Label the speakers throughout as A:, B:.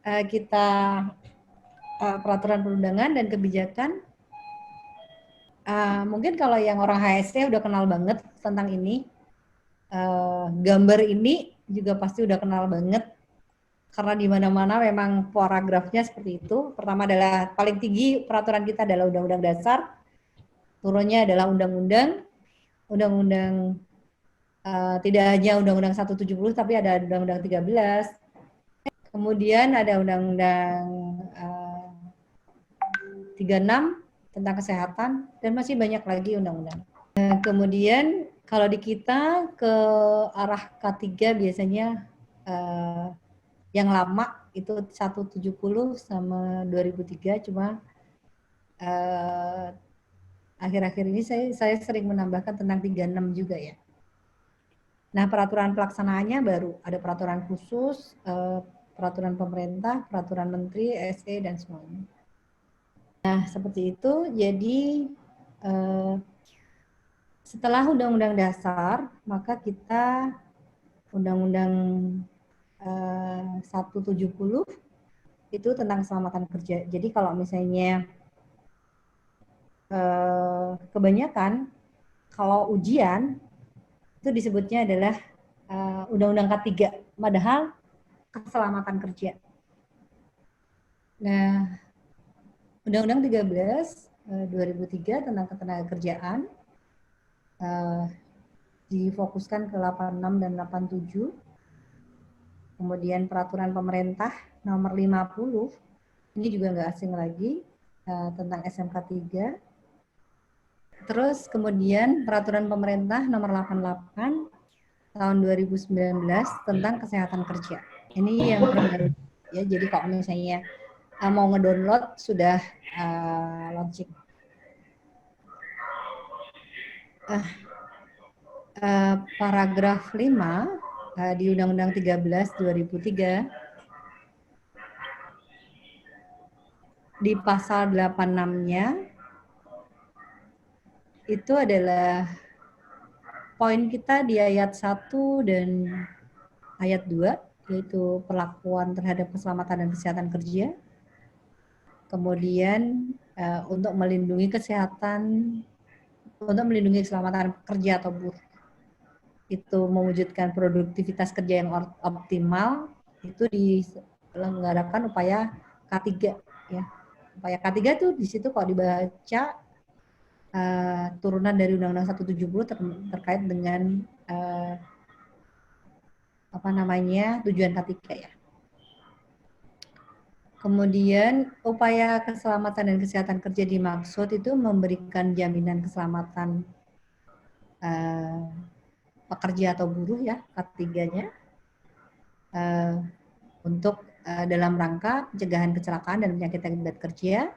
A: kita peraturan perundangan dan kebijakan, mungkin kalau yang orang HSC udah kenal banget tentang ini, gambar ini juga pasti udah kenal banget karena di mana-mana memang paragrafnya seperti itu. Pertama adalah paling tinggi peraturan kita adalah Undang-Undang Dasar, turunnya adalah Undang-Undang tidak hanya Undang-Undang 170 tapi ada Undang-Undang 13. Kemudian ada Undang-Undang 36 tentang kesehatan dan masih banyak lagi undang-undang. Kemudian kalau di kita ke arah K3 biasanya yang lama itu 170 sama 2003, cuma akhir-akhir ini saya sering menambahkan tentang 36 juga ya. Nah, peraturan pelaksanaannya baru ada peraturan khusus, peraturan pemerintah, peraturan menteri, SE dan semuanya. Nah, seperti itu. Jadi setelah Undang-Undang Dasar, maka kita Undang-Undang 170 itu tentang keselamatan kerja. Jadi kalau misalnya kebanyakan kalau ujian itu disebutnya adalah Undang-Undang K3, padahal keselamatan kerja. Nah, Undang-Undang 13 2003 tentang ketenagakerjaan difokuskan ke 86 dan 87. Kemudian peraturan pemerintah nomor 50, ini juga nggak asing lagi, tentang SMK 3. Terus kemudian peraturan pemerintah nomor 88 tahun 2019 tentang kesehatan kerja. Ini yang terbaru ya. Jadi kalau misalnya mau ngedownload sudah launching. Paragraf 5 di Undang-Undang 13 2003 di pasal 86-nya itu adalah poin kita di ayat 1 dan ayat 2, yaitu perlakuan terhadap keselamatan dan kesehatan kerja. Kemudian untuk melindungi keselamatan kerja atau buruh, itu mewujudkan produktivitas kerja yang optimal, itu diselenggarakan upaya K3 ya. Upaya K3 itu di situ kalau dibaca turunan dari Undang-Undang 170 terkait dengan tujuan K3 ya. Kemudian upaya keselamatan dan kesehatan kerja dimaksud itu memberikan jaminan keselamatan pekerja atau buruh ya, K3-nya, untuk dalam rangka pencegahan kecelakaan dan penyakit akibat kerja,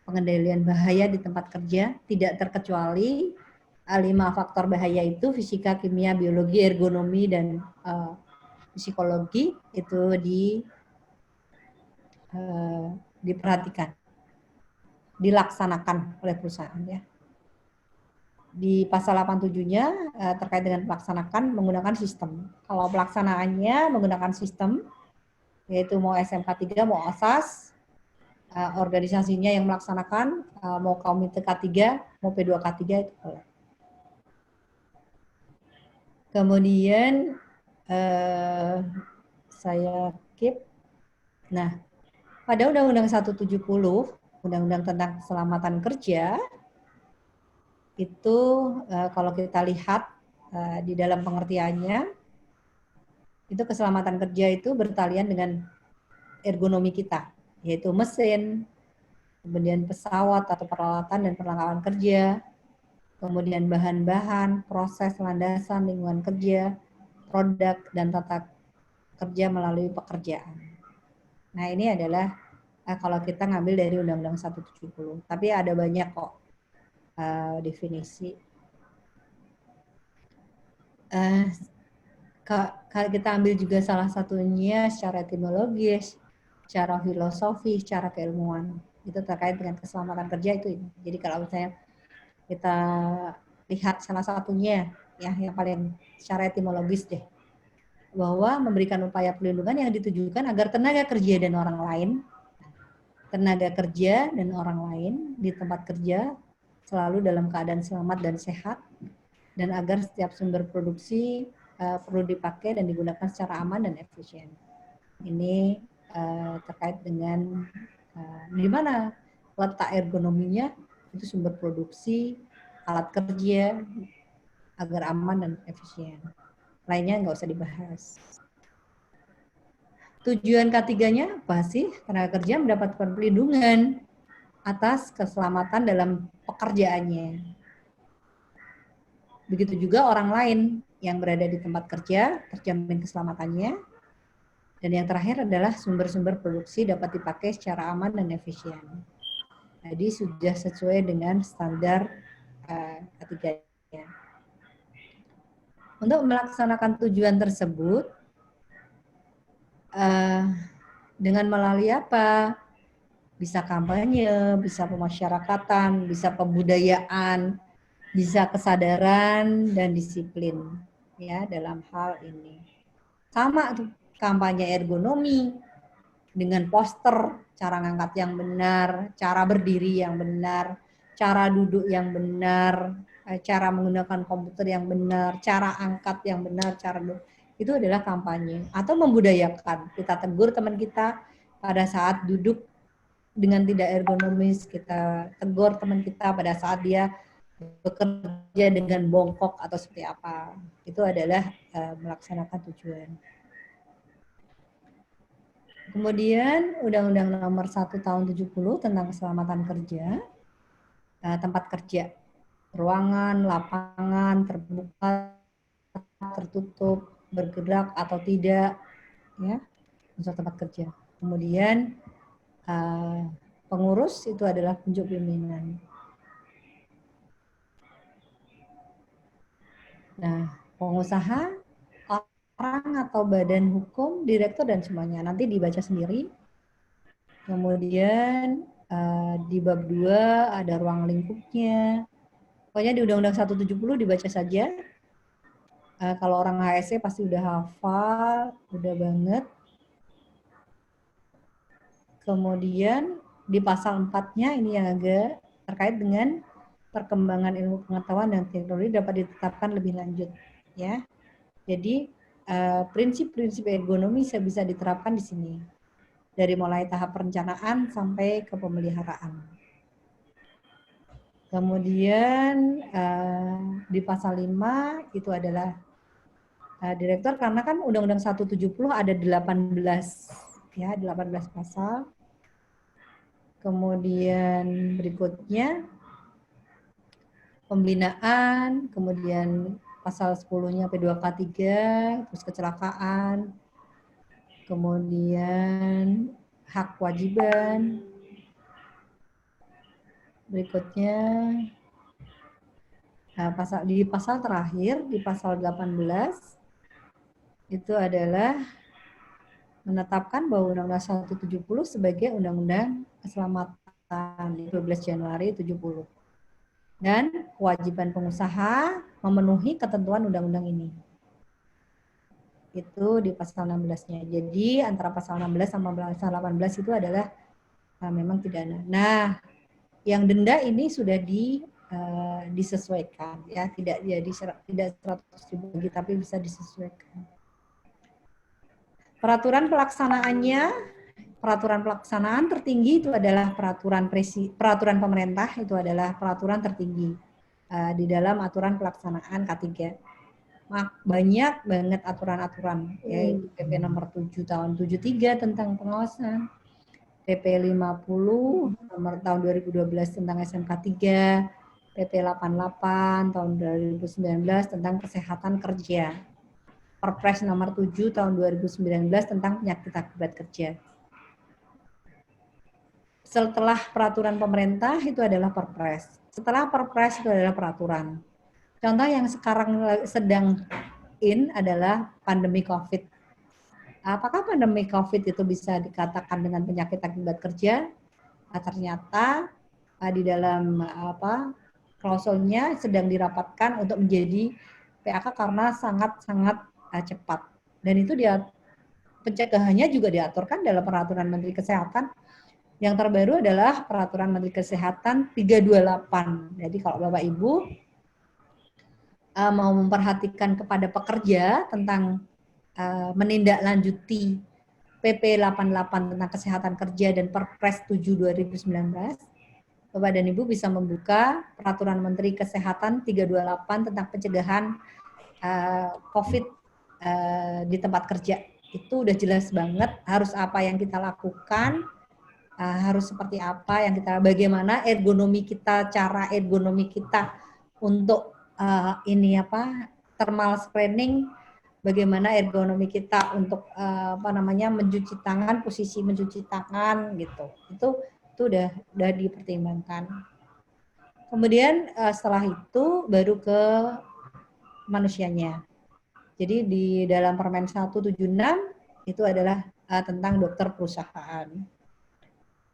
A: pengendalian bahaya di tempat kerja, tidak terkecuali 5 faktor bahaya itu fisika, kimia, biologi, ergonomi, dan psikologi itu diperhatikan, dilaksanakan oleh perusahaan ya. Di pasal 87-nya terkait dengan pelaksanakan menggunakan sistem. Kalau pelaksanaannya menggunakan sistem, yaitu mau SMK 3, mau OSAS, organisasinya yang melaksanakan, mau komite K3, mau P2K3 itu boleh. Kemudian saya keep. Nah, pada Undang-Undang 170, Undang-Undang tentang keselamatan kerja, itu kalau kita lihat di dalam pengertiannya, itu keselamatan kerja itu bertalian dengan ergonomi kita, yaitu mesin, kemudian pesawat atau peralatan dan perlengkapan kerja, kemudian bahan-bahan, proses, landasan, lingkungan kerja, produk, dan tata kerja melalui pekerjaan. Nah, ini adalah kalau kita ngambil dari Undang-Undang 170. Tapi ada banyak kok definisi. Kalau kita ambil juga salah satunya secara etimologis, secara filosofi, secara keilmuan. Itu terkait dengan keselamatan kerja itu. Jadi kalau misalnya kita lihat salah satunya ya yang paling secara etimologis deh. bahwa memberikan upaya perlindungan yang ditujukan agar tenaga kerja dan orang lain di tempat kerja selalu dalam keadaan selamat dan sehat, dan agar setiap sumber produksi perlu dipakai dan digunakan secara aman dan efisien. Ini terkait dengan di mana letak ergonominya, itu sumber produksi, alat kerja, agar aman dan efisien. Lainnya nggak usah dibahas. Tujuan K3-nya apa sih? Tenaga kerja mendapatkan perlindungan atas keselamatan dalam pekerjaannya. Begitu juga orang lain yang berada di tempat kerja terjamin keselamatannya. Dan yang terakhir adalah sumber-sumber produksi dapat dipakai secara aman dan efisien. Jadi sudah sesuai dengan standar K3-nya. Untuk melaksanakan tujuan tersebut, dengan melalui apa? Bisa kampanye, bisa pemasyarakatan, bisa pembudayaan, bisa kesadaran dan disiplin ya dalam hal ini. Sama tuh kampanye ergonomi dengan poster, cara ngangkat yang benar, cara berdiri yang benar, cara duduk yang benar, cara menggunakan komputer yang benar, cara angkat yang benar, cara itu adalah kampanye. Atau membudayakan, kita tegur teman kita pada saat duduk dengan tidak ergonomis, kita tegur teman kita pada saat dia bekerja dengan bongkok atau seperti apa. Itu adalah melaksanakan tujuan. Kemudian Undang-Undang Nomor 1 Tahun 70 tentang Keselamatan Kerja, tempat kerja, ruangan, lapangan, terbuka, tertutup, bergerak atau tidak, ya, untuk tempat kerja. Kemudian pengurus itu adalah penunjuk pimpinan. Nah, pengusaha, orang atau badan hukum, direktur dan semuanya. Nanti dibaca sendiri. Kemudian di bab 2 ada ruang lingkupnya. Pokoknya di Undang-Undang 170 dibaca saja. Kalau orang HSE pasti udah hafal, udah banget. Kemudian di pasal 4-nya ini yang agak terkait dengan perkembangan ilmu pengetahuan dan teknologi dapat ditetapkan lebih lanjut, ya. Jadi prinsip-prinsip ergonomi bisa diterapkan di sini dari mulai tahap perencanaan sampai ke pemeliharaan. Kemudian di pasal 5 itu adalah direktur, karena kan Undang-Undang 170 ada 18 ya, 18 pasal. Kemudian berikutnya pembinaan, kemudian pasal 10-nya P2K3, terus kecelakaan, kemudian hak kewajiban. Berikutnya di pasal terakhir, di pasal 18 itu adalah menetapkan bahwa Undang-Undang 170 sebagai Undang-Undang Keselamatan 12 Januari 70. Dan kewajiban pengusaha memenuhi ketentuan undang-undang ini. Itu di pasal 16-nya. Jadi antara pasal 16 sama pasal 18 itu adalah memang pidana. Nah, yang denda ini sudah disesuaikan ya, tidak 100.000 lagi, tapi bisa disesuaikan. Peraturan pelaksanaan tertinggi itu adalah peraturan pemerintah, itu adalah peraturan tertinggi di dalam aturan pelaksanaan K3. Banyak banget aturan-aturan, yaitu PP nomor 7 tahun 73 tentang pengawasan, PP 50 nomor tahun 2012 tentang SMK 3, PP 88 tahun 2019 tentang kesehatan kerja, Perpres nomor 7 tahun 2019 tentang penyakit akibat kerja. Setelah peraturan pemerintah itu adalah Perpres. Setelah Perpres itu adalah peraturan. Contoh yang sekarang sedang adalah pandemi COVID. Apakah pandemi COVID itu bisa dikatakan dengan penyakit akibat kerja? Ternyata di dalam klausulnya sedang dirapatkan untuk menjadi PAK karena sangat-sangat cepat. Dan itu dia pencegahannya juga diaturkan dalam peraturan Menteri Kesehatan. Yang terbaru adalah peraturan Menteri Kesehatan 328. Jadi kalau Bapak Ibu mau memperhatikan kepada pekerja tentang menindaklanjuti PP 88 tentang kesehatan kerja dan Perpres 7 2019, Bapak dan Ibu bisa membuka peraturan Menteri Kesehatan 328 tentang pencegahan COVID di tempat kerja. Itu udah jelas banget harus apa yang kita lakukan, harus seperti apa yang kita, bagaimana ergonomi kita, cara ergonomi kita untuk thermal screening, bagaimana ergonomi kita untuk mencuci tangan, posisi mencuci tangan gitu. Itu udah dipertimbangkan. Kemudian setelah itu baru ke manusianya. Jadi di dalam Permen 176 itu adalah tentang dokter perusahaan.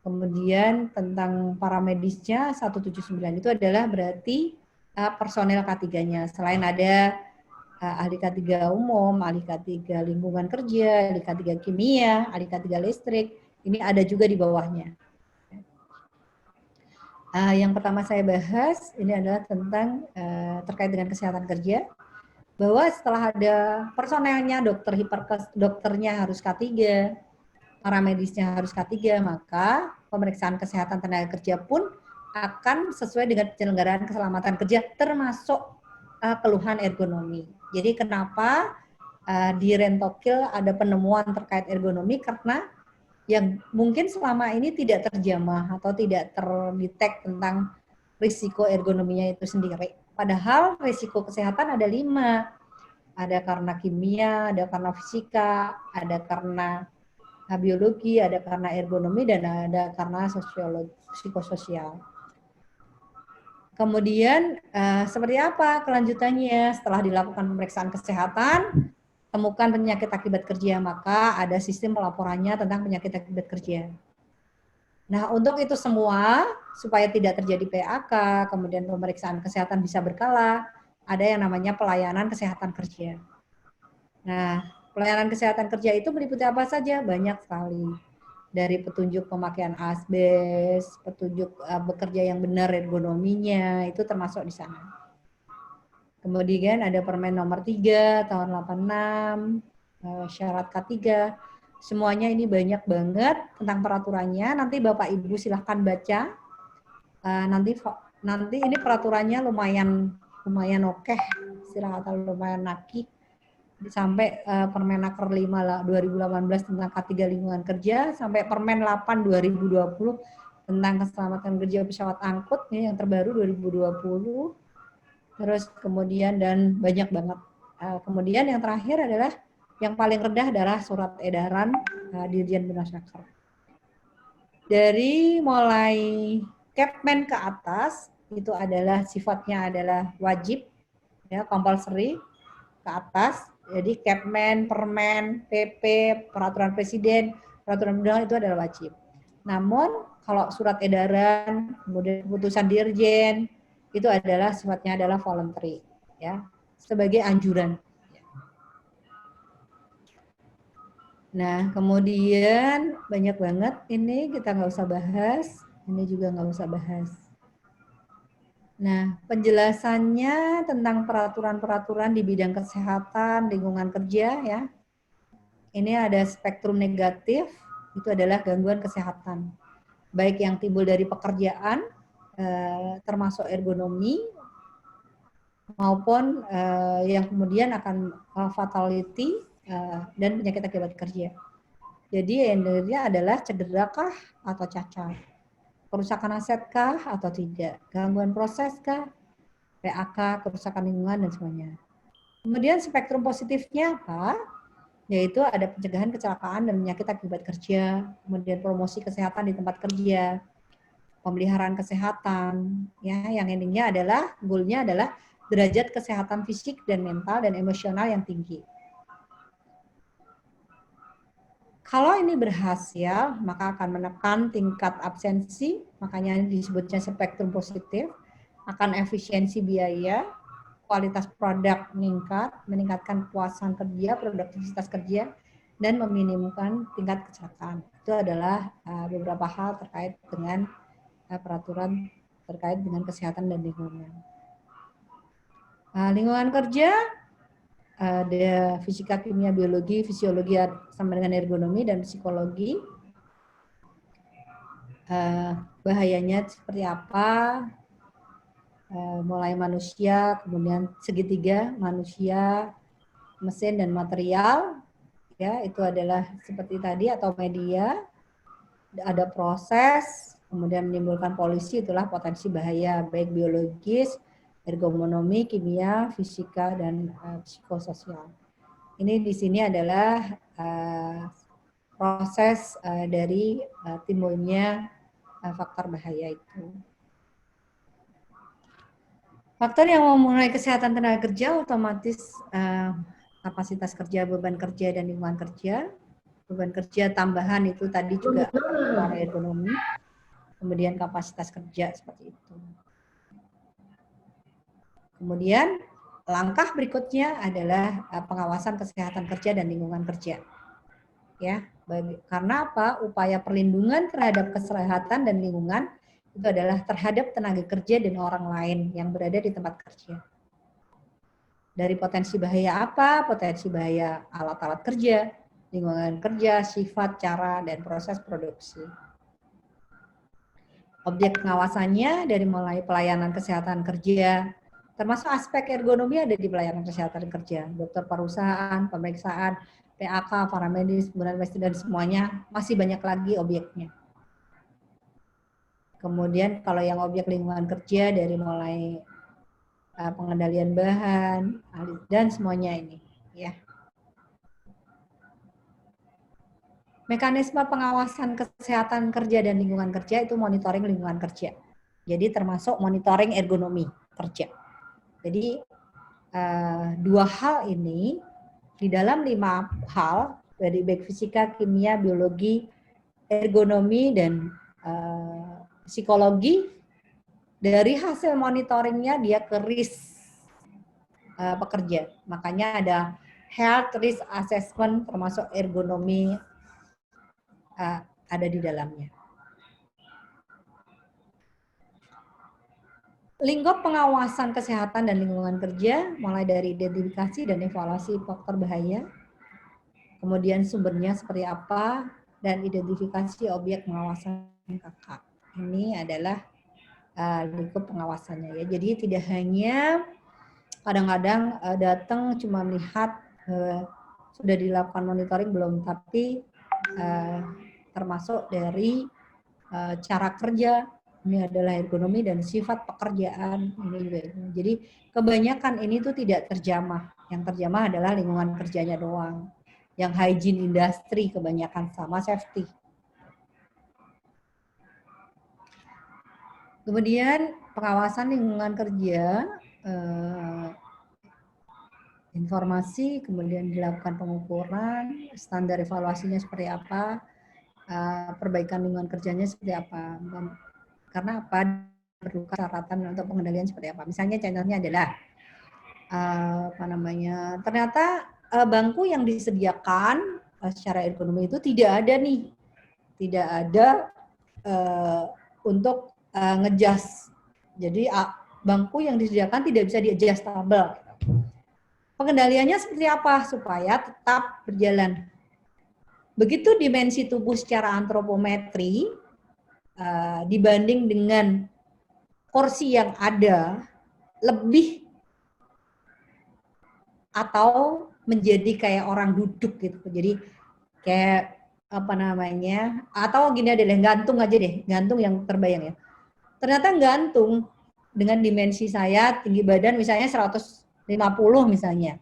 A: Kemudian tentang paramedisnya 179 itu adalah berarti personel K3-nya. Selain ada ahli K3 umum, ahli K3 lingkungan kerja, ahli K3 kimia, ahli K3 listrik, ini ada juga di bawahnya. Yang pertama saya bahas ini adalah tentang terkait dengan kesehatan kerja, bahwa setelah ada personelnya, dokternya harus K3, paramedisnya harus K3, maka pemeriksaan kesehatan tenaga kerja pun akan sesuai dengan penyelenggaraan keselamatan kerja, termasuk keluhan ergonomi. Jadi kenapa di Rentokil ada penemuan terkait ergonomi, karena yang mungkin selama ini tidak terjamah atau tidak terdetek tentang risiko ergonominya itu sendiri. Padahal risiko kesehatan ada 5. Ada karena kimia, ada karena fisika, ada karena biologi, ada karena ergonomi, dan ada karena psikososial. Kemudian seperti apa kelanjutannya setelah dilakukan pemeriksaan kesehatan, temukan penyakit akibat kerja, maka ada sistem pelaporannya tentang penyakit akibat kerja. Nah, untuk itu semua, supaya tidak terjadi PHK, kemudian pemeriksaan kesehatan bisa berkala, ada yang namanya pelayanan kesehatan kerja. Nah, pelayanan kesehatan kerja itu meliputi apa saja? Banyak sekali. Dari petunjuk pemakaian asbes, petunjuk bekerja yang benar ergonominya, itu termasuk di sana. Kemudian ada Permen nomor 3 tahun 86, syarat K3. Semuanya ini banyak banget tentang peraturannya. Nanti Bapak Ibu silahkan baca. Nanti ini peraturannya lumayan oke, atau lumayan nakik. Sampai Permenaker 5 2018 tentang K3 lingkungan kerja, sampai Permen 8 2020 tentang keselamatan kerja pesawat angkut yang terbaru 2020. Terus kemudian dan banyak banget. Kemudian yang terakhir adalah yang paling rendah adalah surat edaran Dirjen Binasaker. Dari mulai Kepmen ke atas itu adalah sifatnya adalah wajib, ya, compulsory ke atas. Jadi Kepmen, Permen, PP, Peraturan Presiden, Peraturan Undangan itu adalah wajib. Namun kalau surat edaran, kemudian keputusan Dirjen, itu adalah sifatnya adalah voluntary, ya, sebagai anjuran. Nah, kemudian banyak banget ini kita nggak usah bahas, ini juga nggak usah bahas. Nah, penjelasannya tentang peraturan-peraturan di bidang kesehatan, lingkungan kerja, ya. Ini ada spektrum negatif, itu adalah gangguan kesehatan. Baik yang timbul dari pekerjaan, termasuk ergonomi, maupun yang kemudian akan fatality dan penyakit akibat kerja. Jadi intinya adalah cederakah atau cacat, kerusakan asetkah atau tidak, gangguan proseskah, PAK, kerusakan lingkungan, dan semuanya. Kemudian spektrum positifnya apa? Yaitu ada pencegahan kecelakaan dan penyakit akibat kerja, kemudian promosi kesehatan di tempat kerja, pemeliharaan kesehatan, ya, yang endingnya adalah goalnya adalah derajat kesehatan fisik dan mental dan emosional yang tinggi. Kalau ini berhasil, maka akan menekan tingkat absensi, makanya disebutnya spektrum positif, akan efisiensi biaya, kualitas produk meningkat, meningkatkan kepuasan kerja, produktivitas kerja, dan meminimumkan tingkat kecelakaan. Itu adalah beberapa hal terkait dengan peraturan terkait dengan kesehatan dan lingkungan. Lingkungan kerja ada fisika, kimia, biologi, fisiologi sama dengan ergonomi dan psikologi. Bahayanya seperti apa? Mulai manusia, kemudian segitiga manusia, mesin dan material, ya itu adalah seperti tadi atau media, ada proses, kemudian menimbulkan polusi, itulah potensi bahaya baik biologis, ergonomi, kimia, fisika dan psikososial. Ini di sini adalah proses dari timbulnya faktor bahaya itu. Faktor yang memulai kesehatan tenaga kerja otomatis kapasitas kerja, beban kerja, dan lingkungan kerja. Beban kerja tambahan itu tadi juga para ergonomi, kemudian kapasitas kerja seperti itu. Kemudian langkah berikutnya adalah pengawasan kesehatan kerja dan lingkungan kerja. Ya, karena apa? Upaya perlindungan terhadap kesehatan dan lingkungan itu adalah terhadap tenaga kerja dan orang lain yang berada di tempat kerja. Dari potensi bahaya apa? Potensi bahaya alat-alat kerja, lingkungan kerja, sifat, cara, dan proses produksi. Objek pengawasannya dari mulai pelayanan kesehatan kerja, termasuk aspek ergonomi ada di pelayanan kesehatan kerja, dokter perusahaan, pemeriksaan, PAK, paramedis, kemudian dan semuanya, masih banyak lagi objeknya. Kemudian kalau yang objek lingkungan kerja dari mulai pengendalian bahan dan semuanya ini, ya. Mekanisme pengawasan kesehatan kerja dan lingkungan kerja itu monitoring lingkungan kerja. Jadi termasuk monitoring ergonomi kerja. Jadi dua hal ini di dalam 5 hal dari baik fisika, kimia, biologi, ergonomi dan psikologi, dari hasil monitoringnya dia ke risk pekerja. Makanya ada health risk assessment termasuk ergonomi ada di dalamnya. Lingkup pengawasan kesehatan dan lingkungan kerja mulai dari identifikasi dan evaluasi faktor bahaya, kemudian sumbernya seperti apa, dan identifikasi objek pengawasan KK. Ini adalah lingkup pengawasannya ya. Jadi tidak hanya kadang-kadang datang cuma melihat sudah dilakukan monitoring belum, tapi termasuk dari cara kerja, ini adalah ergonomi dan sifat pekerjaan ini juga. Jadi kebanyakan ini tuh tidak terjamah. Yang terjamah adalah lingkungan kerjanya doang. Yang hygiene industry kebanyakan sama safety. Kemudian pengawasan lingkungan kerja, informasi, kemudian dilakukan pengukuran, standar evaluasinya seperti apa, perbaikan lingkungan kerjanya seperti apa. Karena apa? Perlu persyaratan untuk pengendalian seperti apa. Misalnya contohnya adalah ternyata bangku yang disediakan secara ergonomi itu tidak ada nih, tidak ada untuk ngejas. Jadi bangku yang disediakan tidak bisa di-adjustable. Pengendaliannya seperti apa supaya tetap berjalan. Begitu dimensi tubuh secara antropometri dibanding dengan kursi yang ada lebih atau menjadi kayak orang duduk gitu. Jadi kayak atau gini adalah gantung aja deh, gantung yang terbayang ya. Ternyata gantung dengan dimensi saya tinggi badan misalnya 150 misalnya.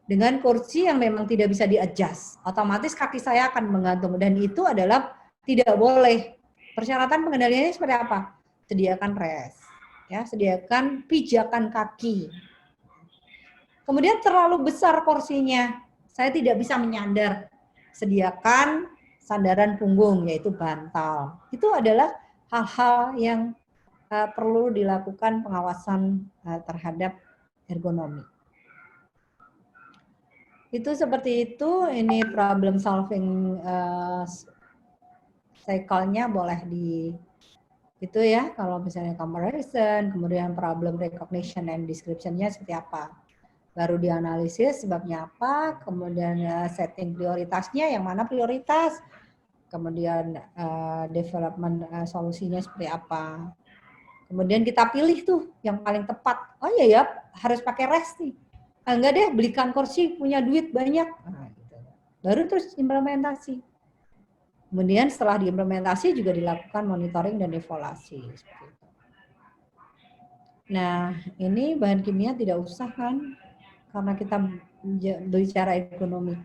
A: Dengan kursi yang memang tidak bisa di-adjust, otomatis kaki saya akan menggantung dan itu adalah tidak boleh. Persyaratan pengendaliannya seperti apa? Sediakan rest, ya, sediakan pijakan kaki. Kemudian terlalu besar kursinya, saya tidak bisa menyandar. Sediakan sandaran punggung, yaitu bantal. Itu adalah hal-hal yang perlu dilakukan pengawasan terhadap ergonomi. Itu seperti itu. Ini problem solving cycle-nya boleh di itu ya, kalau misalnya comparison, kemudian problem recognition and description-nya seperti apa. Baru dianalisis sebabnya apa, kemudian setting prioritasnya, yang mana prioritas, kemudian development solusinya seperti apa. Kemudian kita pilih tuh yang paling tepat. Oh iya ya, harus pakai REST nih. Enggak deh, belikan kursi, punya duit banyak. Nah, gitu. Baru terus implementasi. Kemudian setelah diimplementasi juga dilakukan monitoring dan evaluasi. Nah, ini bahan kimia tidak usah kan, karena kita bicara ekonomi.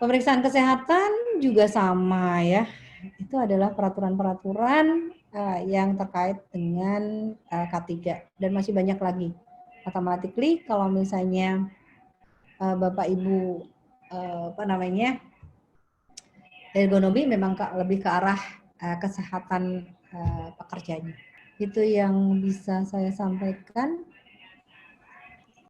A: Pemeriksaan kesehatan juga sama ya. Itu adalah peraturan-peraturan yang terkait dengan K3 dan masih banyak lagi. Automatically kalau misalnya Bapak Ibu ergonomi memang lebih ke arah kesehatan pekerjanya. Itu yang bisa saya sampaikan.